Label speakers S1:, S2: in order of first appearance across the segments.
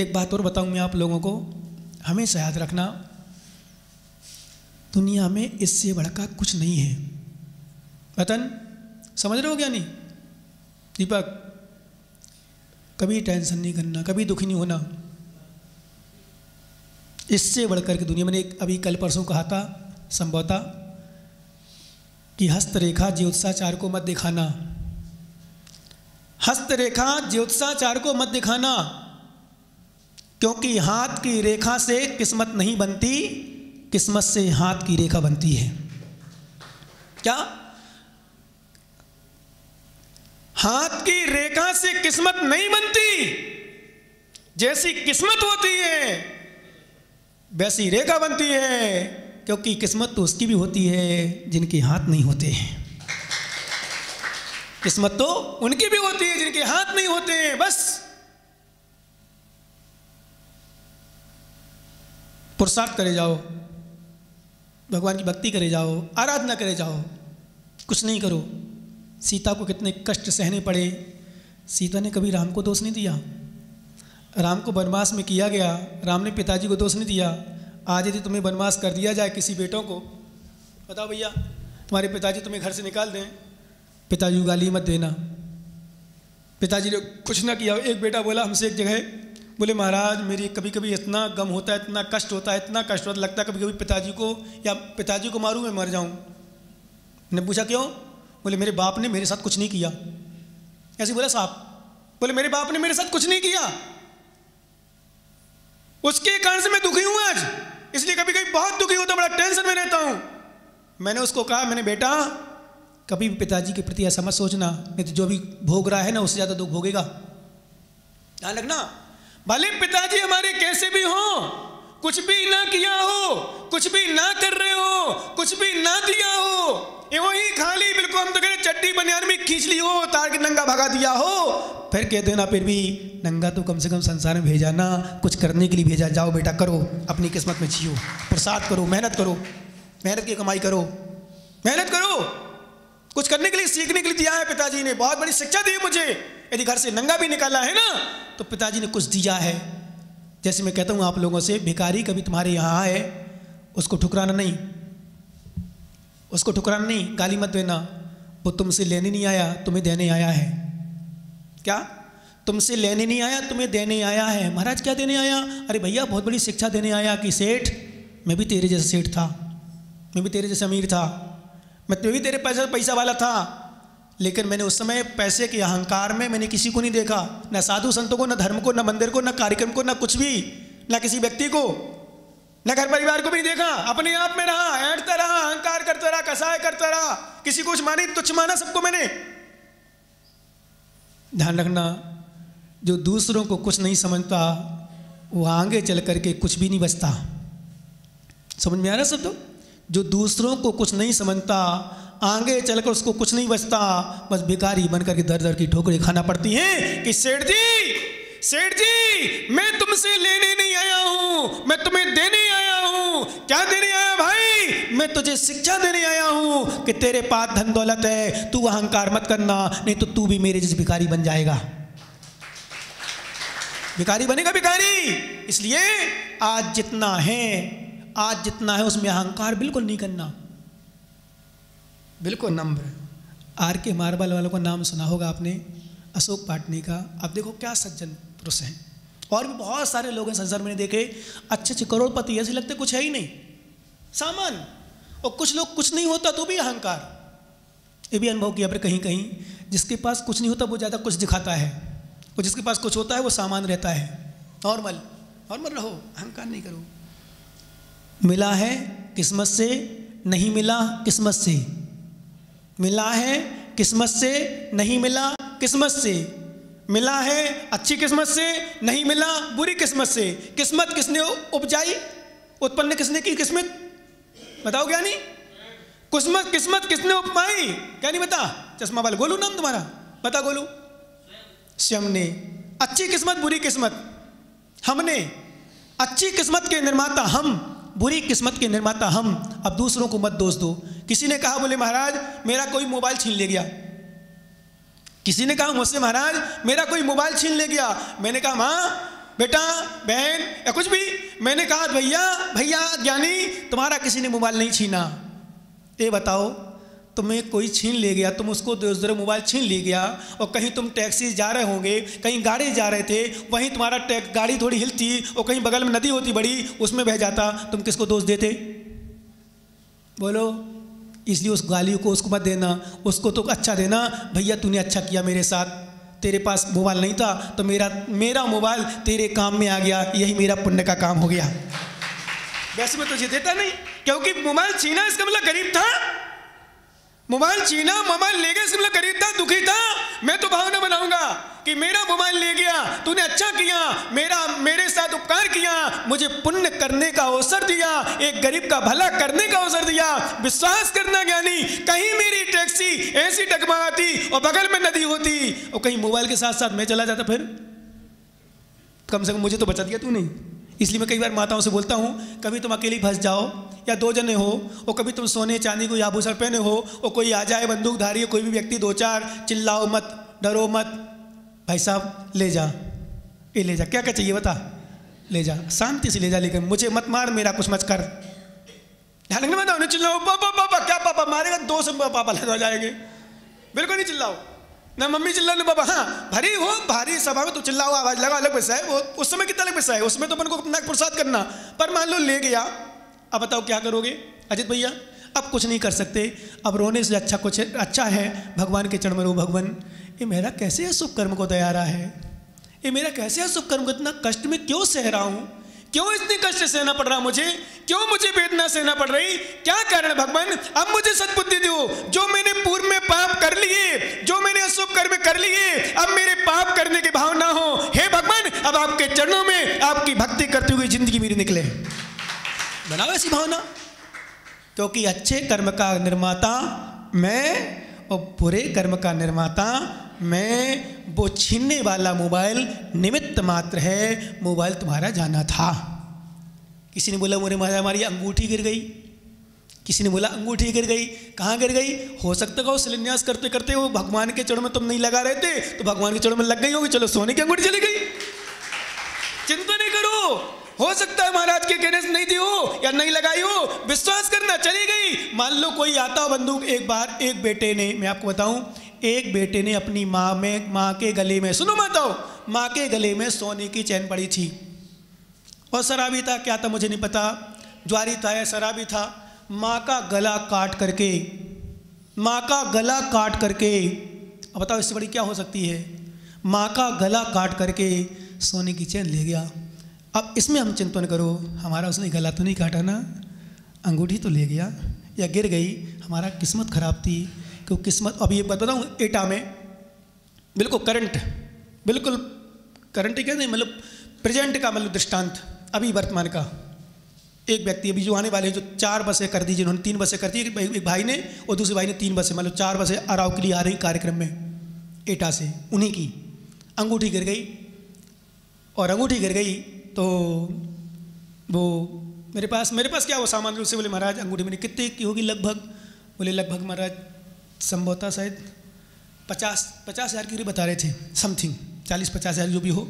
S1: एक बात और बताऊं मैं आप लोगों को, हमेशा याद रखना, दुनिया में इससे बढ़कर कुछ नहीं है। वतन समझ रहे हो क्या? नहीं दीपक, कभी टेंशन नहीं करना, कभी दुखी नहीं होना। इससे बढ़कर के दुनिया, मैंने अभी कल परसों कहा था संभवतः कि हस्तरेखा ज्योतिषाचार को मत दिखाना, हस्तरेखा ज्योतिषाचार को मत दिखाना, क्योंकि हाथ की रेखा से किस्मत नहीं बनती, किस्मत से हाथ की रेखा बनती है। क्या? हाथ की रेखा से किस्मत नहीं बनती, जैसी किस्मत होती है वैसी रेखा बनती है, क्योंकि किस्मत तो उसकी भी होती है जिनके हाथ नहीं होते हैं। किस्मत तो उनकी भी होती है जिनके हाथ नहीं होते हैं। बस पुरुषार्थ करे जाओ, भगवान की भक्ति करे जाओ, आराधना करे जाओ, कुछ नहीं करो। सीता को कितने कष्ट सहने पड़े, सीता ने कभी राम को दोष नहीं दिया। राम को वनवास में किया गया, राम ने पिताजी को दोष नहीं दिया। आज यदि तुम्हें वनवास कर दिया जाए किसी बेटों को, बताओ भैया, तुम्हारे पिताजी तुम्हें घर से निकाल दें, पिताजी को गाली मत देना। पिताजी ने कुछ ना किया। एक बेटा बोला हमसे एक जगह, बोले महाराज मेरी कभी कभी इतना गम होता है, इतना कष्ट होता है, इतना कष्ट होता लगता है कभी कभी पिताजी को, या पिताजी को मारूं मैं मर जाऊं। मैंने पूछा क्यों? बोले मेरे बाप ने मेरे साथ कुछ नहीं किया। ऐसे बोला साहब, बोले मेरे बाप ने मेरे साथ कुछ नहीं किया, उसके कारण से मैं दुखी हूं आज, इसलिए कभी कभी बहुत दुखी होता, बड़ा टेंशन में रहता हूं। मैंने उसको कहा, मैंने बेटा कभी भी पिताजी के प्रति ऐसा मत सोचना, नहीं तो जो भी भोग रहा है ना उससे ज़्यादा दुख भोगेगा। ध्यान रखना, भले पिताजी हमारे कैसे भी हो, कुछ भी ना किया हो, कुछ भी ना कर रहे हो, कुछ भी ना दिया हो, ये वही खाली बिल्कुल हम तो कह रहे चट्टी बनियान में खींच ली हो, तार के नंगा भगा दिया हो, फिर कहते ना फिर भी नंगा तो कम से कम संसार में भेजा ना, कुछ करने के लिए भेजा। जाओ बेटा करो, अपनी किस्मत में जियो, प्रसाद करो, मेहनत करो, मेहनत की कमाई करो, मेहनत करो। कुछ करने के लिए, सीखने के लिए दिया है पिताजी ने, बहुत बड़ी शिक्षा दी है मुझे। यदि घर से नंगा भी निकाला है ना तो पिताजी ने कुछ दिया है। जैसे मैं कहता हूँ आप लोगों से, भिखारी कभी तुम्हारे यहाँ है, उसको ठुकराना नहीं, उसको ठुकराना नहीं, गाली मत देना। वो तुमसे लेने नहीं आया, तुम्हें देने आया है। क्या? तुमसे लेने नहीं आया, तुम्हें देने आया है। महाराज क्या देने आया? अरे भैया बहुत बड़ी शिक्षा देने आया कि सेठ, मैं भी तेरे जैसा सेठ था, मैं भी तेरे जैसा अमीर था, मैं भी तेरे पैसा वाला था, लेकिन मैंने उस समय पैसे के अहंकार में मैंने किसी को नहीं देखा, न साधु संतों को, न धर्म को, न मंदिर को, न कार्यक्रम को, न कुछ भी, न किसी व्यक्ति को, न घर परिवार को भी नहीं देखा। अपने आप में रहा, ऐंठता रहा, अहंकार करता रहा, कसाय करता रहा, किसी को माने तुच्छ माना सबको मैंने। ध्यान रखना, जो दूसरों को कुछ नहीं समझता वो आगे चल करके कुछ भी नहीं बचता। समझ में आ रहा सब? तो जो दूसरों को कुछ नहीं समझता आगे चलकर उसको कुछ नहीं बचता, बस भिखारी बनकर के दर दर की ठोकरें खाना पड़ती हैं कि सेठ जी मैं तुमसे लेने नहीं आया हूं, मैं तुम्हें देने आया हूं। क्या देने आया भाई? मैं तुझे शिक्षा देने आया हूं कि तेरे पास धन दौलत है, तू अहंकार मत करना, नहीं तो तू भी मेरे जैसे भिखारी बन जाएगा, भिखारी बनेगा भिखारी। इसलिए आज जितना है उसमें अहंकार बिल्कुल नहीं करना, बिल्कुल नम्र। आर के मार्बल वालों का नाम सुना होगा आपने, अशोक पाटनी का। आप देखो क्या सज्जन पुरुष हैं, और भी बहुत सारे लोग हैं संसार में देखे, अच्छे करोड़पति, ऐसे लगते कुछ है ही नहीं, सामान। और कुछ लोग कुछ नहीं होता तो भी अहंकार। ये भी अनुभव किया पर कहीं कहीं जिसके पास कुछ नहीं होता वो ज़्यादा कुछ दिखाता है, और जिसके पास कुछ होता है वो सामान रहता है। नॉर्मल रहो, अहंकार नहीं करो। मिला है किस्मत से, नहीं मिला किस्मत से, मिला है किस्मत से, नहीं मिला किस्मत से, मिला है अच्छी किस्मत से, नहीं मिला बुरी किस्मत से। किस्मत किसने उपजाई, उत्पन्न किसने की किस्मत? बताओ क्या नहीं? किस्मत किसने उपमाई? क्या नहीं बता? चश्मा वाला गोलू नाम तुम्हारा, बता गोलू। स्वयं ने। अच्छी किस्मत बुरी किस्मत हमने, अच्छी किस्मत के निर्माता हम, बुरी किस्मत के निर्माता हम। अब दूसरों को मत दोष दो। किसी ने कहा, बोले महाराज मेरा कोई मोबाइल छीन ले गया, किसी ने कहा मुझसे महाराज मेरा कोई मोबाइल छीन ले गया। मैंने कहा माँ बेटा बहन या कुछ भी, मैंने कहा भैया भैया ज्ञानी तुम्हारा किसी ने मोबाइल नहीं छीना। ये बताओ तुम्हें कोई छीन ले गया, तुम उसको दूसरे मोबाइल छीन ले गया, और कहीं तुम टैक्सी जा रहे होंगे, कहीं गाड़ी जा रहे थे, वहीं तुम्हारा गाड़ी थोड़ी हिलती और कहीं बगल में नदी होती बड़ी, उसमें बह जाता, तुम किसको दोष देते? बोलो। इसलिए उस गाली को उसको मत देना, उसको तो अच्छा देना, भैया तूने अच्छा किया मेरे साथ, तेरे पास मोबाइल नहीं था तो मेरा मोबाइल तेरे काम में आ गया, यही मेरा पुण्य का काम हो गया। वैसे मैं तुझे देता नहीं, क्योंकि मोबाइल छीना इसका मतलब गरीब था, मोबाइल छीना, मोबाइल ले गया इसका मतलब गरीब था, दुखी था। मैं तो भावना बनाऊंगा कि मेरा मोबाइल ले गया, तूने अच्छा किया, मेरे साथ उपकार किया, मुझे पुण्य करने का अवसर दिया, एक गरीब का भला करने का अवसर दिया। विश्वास करना ज्ञानी, कहीं मेरी टैक्सी ऐसी डगमगाती और बगल में नदी होती और कहीं मोबाइल के साथ साथ मैं चला जाता, फिर कम से कम मुझे तो बचा दिया तूने। इसलिए मैं कई बार माताओं से बोलता हूँ, कभी तुम अकेले फंस जाओ या दो जने हो, और कभी तुम सोने चांदी को आभूषण पहने हो और कोई आ जाए बंदूकधारी, कोई भी व्यक्ति दो चार, चिल्लाओ मत, डरो मत, भाई साहब ले जा, ये ले जा, क्या क्या चाहिए बता, ले जा, शांति से ले जा, लेकिन मुझे मत मार, मेरा कुछ मत कर। ध्यान रखना, बताओ, नहीं चिल्लाओ पापा पापा, क्या पापा मारेगा, दो से पापा लगा जाएंगे, बिल्कुल नहीं चिल्लाओ, ना मम्मी चिल्ला लो बाबा। हाँ भरी हो भारी सभा में तो चिल्लाओ, आवाज लगा, अलग पैसा है वो, उस समय कितना अलग पैसा है, उसमें तो अपन को अपना प्रसाद करना, पर मान लो ले गया, अब बताओ क्या करोगे अजित भैया? अब कुछ नहीं कर सकते, अब रोने से अच्छा कुछ अच्छा है भगवान के चरण में रो, भगवान ये मेरा कैसे अशुभ कर्म को दया रहा है, ये मेरा कैसे अशुभ कर्म को इतना कष्ट में क्यों सह रहा हूँ, क्यों इतने कष्ट सहना पड़ रहा मुझे, क्यों मुझे वेदना सहना पड़ रही, क्या कारण भगवान? अब मुझे सद्बुद्धि दो, जो मैंने पूर्व में पाप कर लिए, जो मैंने अशुभ कर्म कर लिए, अब मेरे पाप करने के भाव ना हो, हे भगवान अब आपके चरणों में आपकी भक्ति करते हुए जिंदगी मेरी निकले, बनाओ ऐसी भावना। क्योंकि अच्छे कर्म का निर्माता मैं और बुरे कर्म का निर्माता मैं, वो छीनने वाला मोबाइल निमित्त मात्र है, मोबाइल तुम्हारा जाना था। किसी ने बोला हमारी अंगूठी गिर गई, किसी ने बोला अंगूठी गिर गई, कहाँ गिर गई? हो सकता है वो शिलान्यास करते करते वो भगवान के चरणों में तुम नहीं लगा रहे थे तो भगवान के चरणों में लग गई होगी, चलो सोने की अंगूठी चली गई। चिंता नहीं करो, हो सकता है महाराज के कहने से नहीं दी हो या नहीं लगाई हो, विश्वास करना चली गई। मान लो कोई आता हो बंदूक, एक बार एक बेटे ने, मैं आपको बताऊं, एक बेटे ने अपनी माँ के गले में, सुनो माताओ, माँ के गले में सोने की चैन पड़ी थी और शराबी था, क्या था मुझे नहीं पता, ज्वारी था या शराबी था, माँ का गला काट करके, माँ का गला काट करके, अब बताओ इससे बड़ी क्या हो सकती है, माँ का गला काट करके सोने की चैन ले गया। अब इसमें हम चिंतन करो, हमारा उसने गला तो नहीं काटा ना, अंगूठी तो ले गया या गिर गई, हमारा किस्मत खराब थी, क्योंकि किस्मत, अब ये बताऊँ, एटा में बिल्कुल करंट ही कहते हैं, मतलब प्रेजेंट का मतलब दृष्टांत, अभी वर्तमान का, एक व्यक्ति अभी जो आने वाले हैं, जो 4 बसें कर दी, जिन्होंने 3 बसें कर दी, एक भाई ने और दूसरे भाई ने 3 बसें, मतलब 4 बसें अराव के लिए आ रही कार्यक्रम में एटा से, उन्हीं की अंगूठी गिर गई, और अंगूठी गिर गई तो वो मेरे पास क्या वो सामान, उससे बोले महाराज अंगूठी मेरी कितने की होगी लगभग? बोले लगभग महाराज संभवतः शायद 50,000 की बता रहे थे, समथिंग 40-50,000 जो भी हो।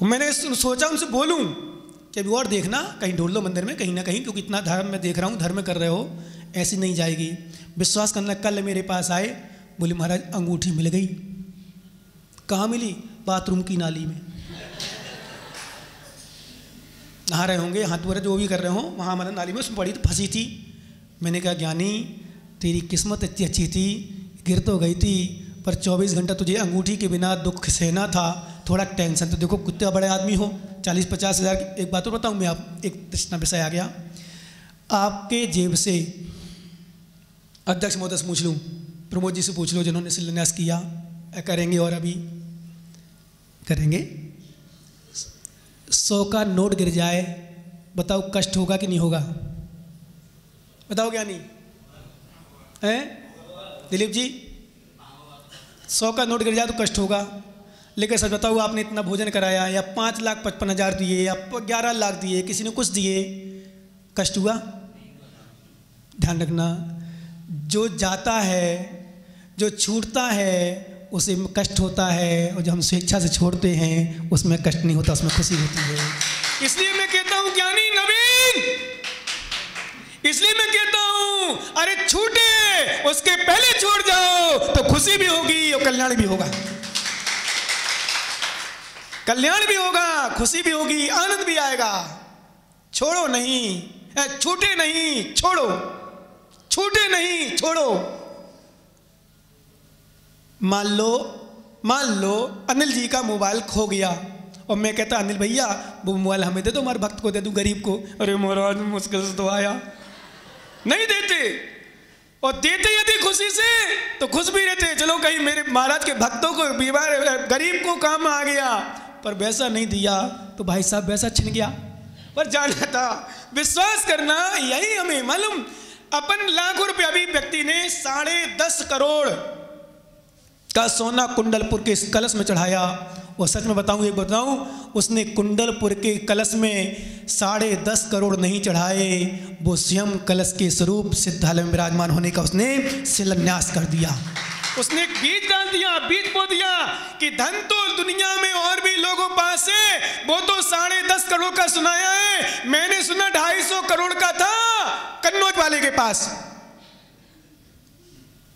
S1: मैंने सोचा उनसे बोलूं कि अभी और देखना, कहीं ढूंढ लो मंदिर में कहीं ना कहीं, क्योंकि इतना धर्म मैं देख रहा हूँ, धर्म कर रहे हो, ऐसी नहीं जाएगी। विश्वास करना, कल मेरे पास आए, बोले महाराज अंगूठी मिल गई। कहाँ मिली? बाथरूम की नाली में, नहा रहे होंगे, हाथ वगैरह जो भी कर रहे हो, वहाँ हमारा नाली में उसमें पड़ी फंसी थी। मैंने कहा ज्ञानी तेरी किस्मत इतनी अच्छी थी, गिर तो गई थी पर 24 घंटा तुझे अंगूठी के बिना दुख सहना था, थोड़ा टेंशन तो देखो, कितने बड़े आदमी हो, 40-50 हज़ार। एक बात तो बताऊँ मैं, आप एक प्रश्न विषय आ गया, आपके जेब से अध्यक्ष महोदय से पूछ लूँ, प्रमोद जी से पूछ लो जिन्होंने शिलान्यास किया, करेंगे और अभी करेंगे, 100 का नोट गिर जाए, बताओ कष्ट होगा कि नहीं होगा? बताओ क्या नहीं है दिलीप जी? 100 का नोट गिर जाए तो कष्ट होगा, लेकिन सच बताओ आपने इतना भोजन कराया या 5,55,000 दिए या 11 लाख दिए, किसी ने कुछ दिए, कष्ट हुआ? ध्यान रखना, जो जाता है, जो छूटता है, उसे कष्ट होता है, और जब हम स्वेच्छा से छोड़ते हैं उसमें कष्ट नहीं होता, उसमें खुशी होती है। इसलिए मैं कहता हूँ ज्ञानी नवीन, इसलिए मैं कहता हूँ अरे छूटे उसके पहले छोड़ जाओ तो खुशी भी होगी और कल्याण भी होगा, कल्याण भी होगा, खुशी भी होगी, आनंद भी आएगा। छोड़ो नहीं, छूटे नहीं छोड़ो, छूटे नहीं छोड़ो। मान लो अनिल जी का मोबाइल खो गया और मैं कहता अनिल भैया वो मोबाइल हमें दे दो, हमारे भक्त को दे दूं, गरीब को। अरे महाराज मुश्किल से तो आया, नहीं देते, और देते यदि खुशी से तो खुश भी रहते, चलो कहीं मेरे महाराज के भक्तों को, बीमार गरीब को काम आ गया। पर वैसा नहीं दिया तो भाई साहब वैसा छिन गया। पर जाना था, विश्वास करना, यही हमें मालूम। अपन लाखों रुपया भी व्यक्ति ने 10.5 करोड़ का सोना कुंडलपुर के कलश में चढ़ाया। और सच में बताऊं, उसने कुंडलपुर के कलश में 10.5 करोड़ नहीं चढ़ाए, वो स्वयं कलश के स्वरूप सिद्धालय में विराजमान होने का उसने शिलान्यास कर दिया। उसने एक बीज डाल दिया, बीज बो दिया कि धन तो दुनिया में और भी लोगों पास है, वो तो 10.5 करोड़ का सुनाया है, मैंने सुना 250 करोड़ का था कन्नौज वाले के पास।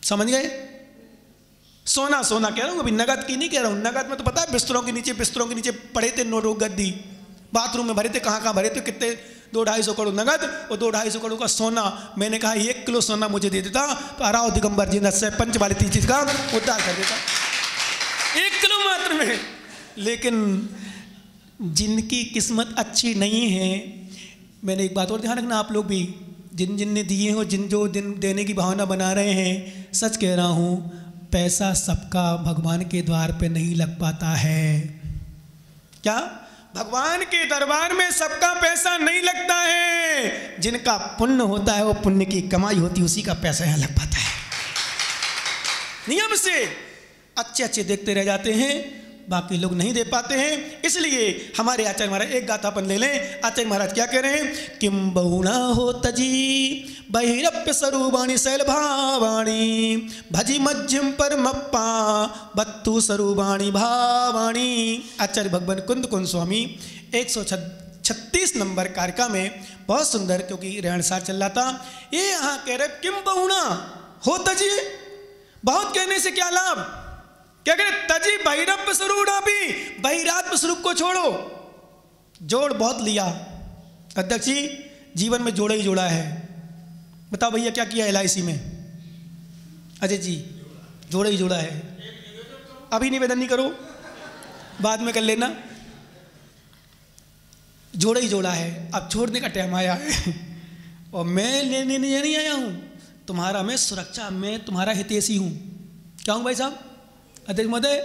S1: समझ गए? सोना सोना कह रहा हूं, अभी नगद की नहीं कह रहा हूं। नगद में तो पता है बिस्तरों के नीचे पड़े थे नोटों गद्दी, बाथरूम में भरे थे, कहां भरे थे, कितने 200-250 करोड़ नगद और 200-250 करोड़ का सोना। मैंने कहा 1 किलो सोना मुझे दे देता तो अराव दिगंबर जी से पंच वाली चीज का उद्धार कर देता, 1 किलो मात्र में। लेकिन जिनकी किस्मत अच्छी नहीं है, मैंने एक बात और ध्यान रखना आप लोग भी, जिन ने दिए हो, जो देने की भावना बना रहे हैं, सच कह रहा हूँ पैसा सबका भगवान के द्वार पे नहीं लग पाता है। क्या? भगवान के दरबार में सबका पैसा नहीं लगता है। जिनका पुण्य होता है, वो पुण्य की कमाई होती है, उसी का पैसा यहाँ लग पाता है। नियम से अच्छे देखते रह जाते हैं, बाकी लोग नहीं दे पाते हैं। इसलिए हमारे आचार्य महाराज एक गाथा अपन ले लें। आचार्य महाराज क्या कह रहे हैं? किम बहुना हो तजी बहिरप्य स्वरूपाणी शैल भावाणी भजी मध्यम पर मप्पा बत्तु स्वरूपाणी भावाणी। आचार्य भगवान कुंद स्वामी 136 नंबर कारिका में बहुत सुंदर, क्योंकि रहनसार चल रहा था, ये यहाँ कह रहे किम बहुना हो तजी, बहुत कहने से क्या लाभ। क्या कह रहे? तजी बहिरप्य स्वरूप, बहिरात्म स्वरूप को छोड़ो। जोड़ बहुत लिया अध्यक्ष जी, जीवन में जोड़ा ही जोड़ा है। बताओ भैया क्या किया LIC में? अजय जी जोड़ा ही जोड़ा है। अभी निवेदन नहीं करो, बाद में कर लेना। जोड़ा ही जोड़ा है, अब छोड़ने का टाइम आया है। और मैं लेने नहीं आया हूं तुम्हारा, मैं सुरक्षा, मैं तुम्हारा हितैषी हूं। क्या हूं भाई साहब? अध्यक्ष महोदय,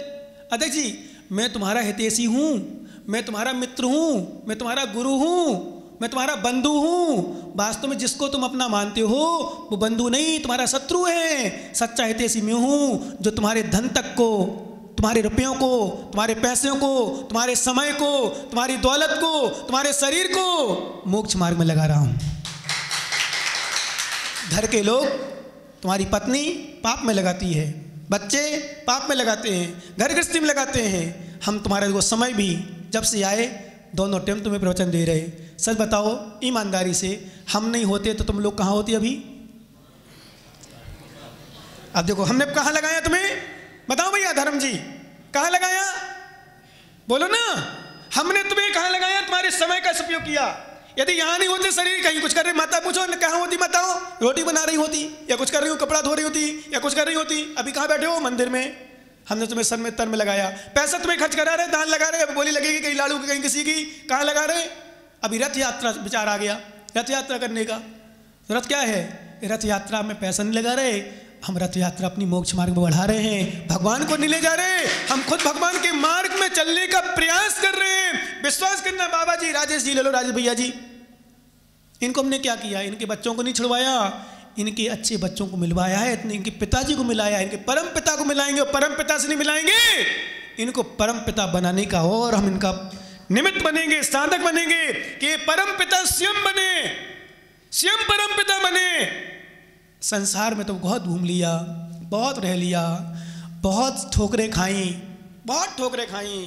S1: अध्यक्ष जी मैं तुम्हारा हितैषी हूं, मैं तुम्हारा मित्र हूं, मैं तुम्हारा गुरु हूं, मैं तुम्हारा बंधु हूं। वास्तव में जिसको तुम अपना मानते हो वो बंधु नहीं, तुम्हारा शत्रु है। सच्चा हितैषी मैं हूं, जो तुम्हारे धन तक को, तुम्हारे रुपयों को, तुम्हारे पैसों को, तुम्हारे समय को, तुम्हारी दौलत को, तुम्हारे शरीर को मोक्ष मार्ग में लगा रहा हूं। घर के लोग, तुम्हारी पत्नी पाप में लगाती है, बच्चे पाप में लगाते हैं, घर गृहस्थी में लगाते हैं। हम तुम्हारे को समय भी जब से आए दोनों टाइम तुम्हें प्रवचन दे रहे। सच बताओ ईमानदारी से, हम नहीं होते तो तुम लोग कहाँ होती अभी? अब देखो हमने कहाँ लगाया तुम्हें, बताओ भैया धर्म जी, कहाँ लगाया? बोलो ना, हमने तुम्हें कहाँ लगाया? तुम्हारे समय का उपयोग किया। यदि यहाँ नहीं होते, शरीर कहीं कुछ कर रहे, माता पूछो कहाँ होती, बताओ। रोटी बना रही होती, या कुछ कर रही हो, कपड़ा धो रही होती, या कुछ कर रही होती। अभी कहाँ बैठे हो? मंदिर में। हमने तुम्हें सन में तन में लगाया, पैसा तुम्हें खर्च करा रहे, दान लगा रहे, अब बोली लगेगी कहीं लाड़ू की, कहीं किसी की, कहाँ लगा रहे? अभी रथ यात्रा विचार आ गया, रथ यात्रा करने का। रथ क्या है? रथ यात्रा में पैसा नहीं लगा रहे, हम रथ यात्रा अपनी मोक्ष मार्ग में बढ़ा रहे हैं, भगवान को नहीं ले जा रहे, हम खुद भगवान के मार्ग में चलने का प्रयास कर रहे हैं। विश्वास करना बाबा जी, राजेश जी ले लो, राजेश भैया जी, इनको हमने क्या किया? इनके बच्चों को नहीं छुड़वाया, इनके अच्छे बच्चों को मिलवाया है, इनके पिताजी को मिलाया है, इनके परम पिता को मिलाएंगे, और परम पिता से नहीं मिलाएंगे, इनको परम पिता बनाने का और हम इनका निमित्त बनेंगे, साधक बनेंगे कि परम पिता स्वयं बने, स्वयं परम पिता बने। संसार में तो बहुत घूम लिया, बहुत रह लिया, बहुत ठोकरें खाई, बहुत ठोकरें खाई।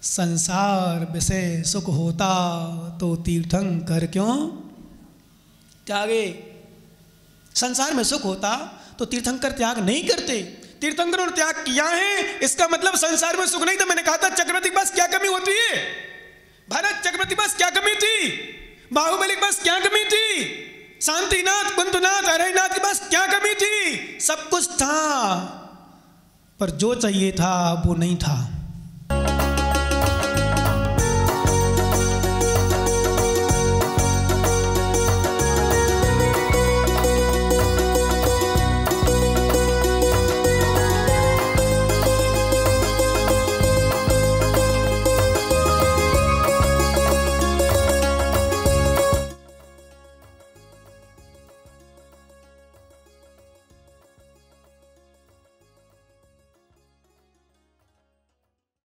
S1: संसार विषय सुख होता तो तीर्थंकर क्यों त्यागे। संसार में सुख होता तो तीर्थंकर त्याग नहीं करते। तीर्थंकरों ने त्याग किया है, इसका मतलब संसार में सुख नहीं था। मैंने कहा था चक्रवर्ती के पास क्या कमी होती है, भरत चक्रवर्ती के पास क्या कमी थी, बाहुबली के पास क्या कमी थी, शांतिनाथ कुंतनाथ हरिनाथ के पास क्या कमी थी, सब कुछ था, पर जो चाहिए था वो नहीं था।